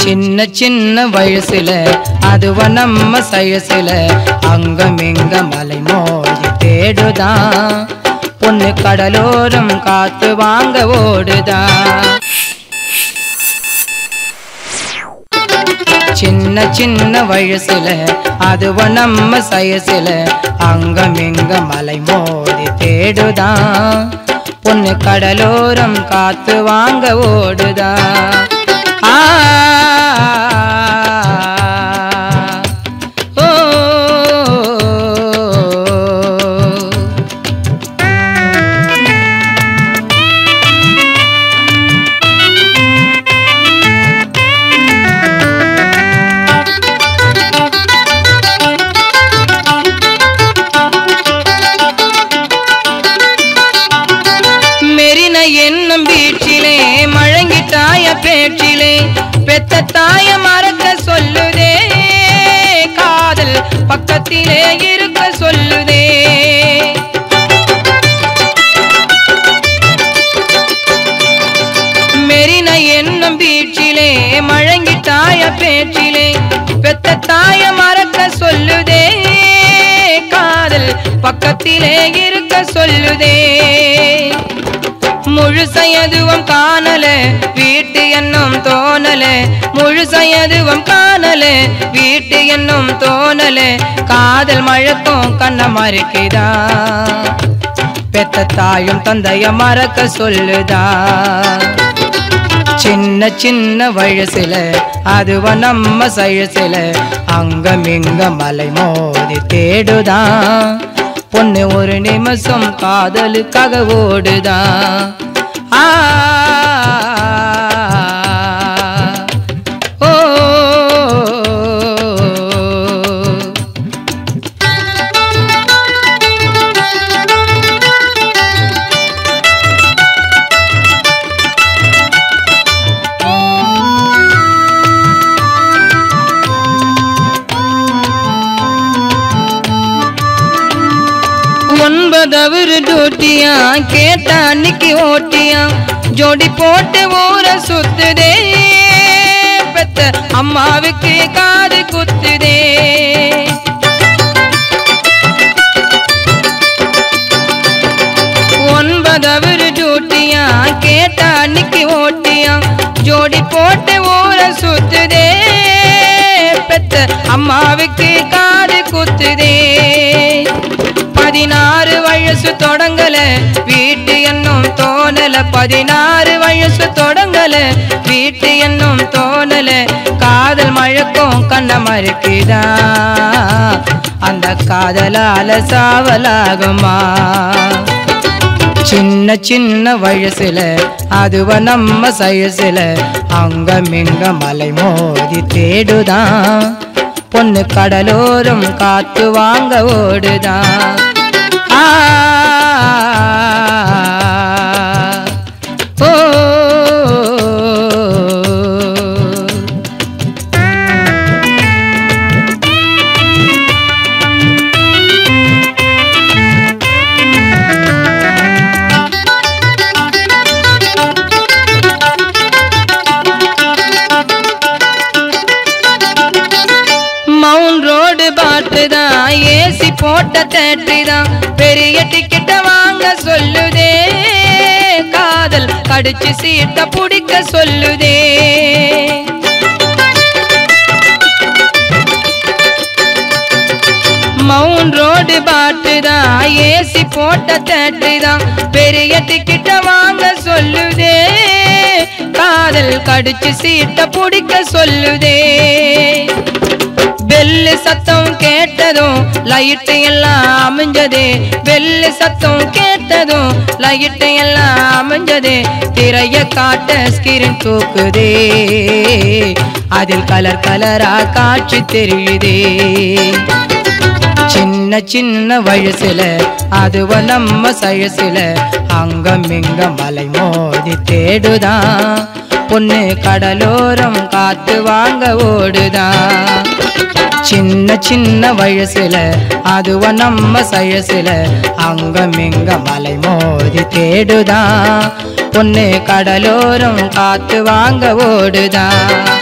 சின்ன சின்ன வயசுல அதுவ நம்ம சயசுல அங்கமிங்க மலை மோதி தேடுதான் பொண்ணு கடலோரம் காத்து வாங்க ஓடுதான் சின்ன சின்ன வயசுல அதுவ நம்ம சயசுல அங்கமிங்க மலை மோதி தேடுதான் பொண்ணு கடலோரம் காத்து வாங்க ஓடுதான் என்னும் பீச்சிலே மழங்கிட்டாய பேச்சிலே பெத்த தாய மறக்க சொல்லுதே காதல் பக்கத்திலே இருக்க சொல்லுதே மெரினா என்னும் பீச்சிலே மழங்கிட்டாய பேச்சிலே பெத்த தாய மறக்க சொல்லுதே காதல் பக்கத்திலே இருக்க சொல்லுதே முழுசையதுவம் காணல வீட்டு என்னும் தோணல முழுசையதுவம் காணல வீட்டு என்னும் தோணல காதல் மழக்கும் கண்ண மறுக்குதா பெத்த தாயும் தந்தைய மறக்க சொல்லுதா சின்ன சின்ன வயசுல அதுவ நம்ம சயசுல அங்கமிங்க மலை மோதி தேடுதான் பொண்ணு ஒரு நிமிஷம் காதலுக்காக ஓடுதான் ஒன்பதவர் டூட்டியா கேட்டா அன்னைக்கு ஓட்டியா ஜோடி போட்டு ஊர சுத்துதே பெத்த அம்மாவுக்கு காது குத்துதே ஒன்பதவர் டூட்டியா கேட்டா அன்னைக்கு ஓட்டியா ஜோடி போட்டு ஊர சுத்துதே பெத்த அம்மாவுக்கு காது குத்துதே 16 வயசு தொடங்கல வீட்டு என்னும் தோணல 16 வயசு தொடங்கல வீட்டு என்னும் தோணல காதல் மழக்கும் கண்ண மறுக்குதா அந்த காதலால சாவலாகுமா சின்ன சின்ன வயசுல அதுவ நம்ம சயசுல அங்கமிங்க மலை மோதி தேடுதான் பொண்ணு கடலோரம் காத்து வாங்க ஓடுதான் மவுண்ட் ரோடு பாட்டுதான் ஏசி போட்ட தேட்டரிதான் பெரிய டிக்கெட்ட வாங்க சொல்லுதே காதல் கடிச்சு சீட்ட புடிக்க சொல்லுதே மவுண்ட் ரோடு பாட்டுதான் ஏசி போட்ட தேட்டரிதான் பெரிய டிக்கெட்ட வாங்க சொல்லுதே காதல் கடிச்சு சீட்ட புடிக்க சொல்லுதே பெல்லு சத்தம் கேட்டதும் லைட்டு எல்லாம் அமைஞ்சதே பெல்லு சத்தம் கேட்டதும் லைட்டு எல்லாம் அமைஞ்சதே திரைய காட்ட ஸ்கிரீன் தூக்குதே அதில் கலர் கலரா காட்சி தெரியுதே சின்ன சின்ன வயசுல அதுவ நம்ம சயசுல அங்கமிங்க மலை மோதி தேடுதான் பொண்ணு கடலோரம் காத்து வாங்க ஓடுதான் சின்ன சின்ன வயசுல அதுவ நம்ம சயசுல அங்கமிங்க மலை மோதி தேடுதான் பொண்ணு கடலோரம் காத்து வாங்க ஓடுதான்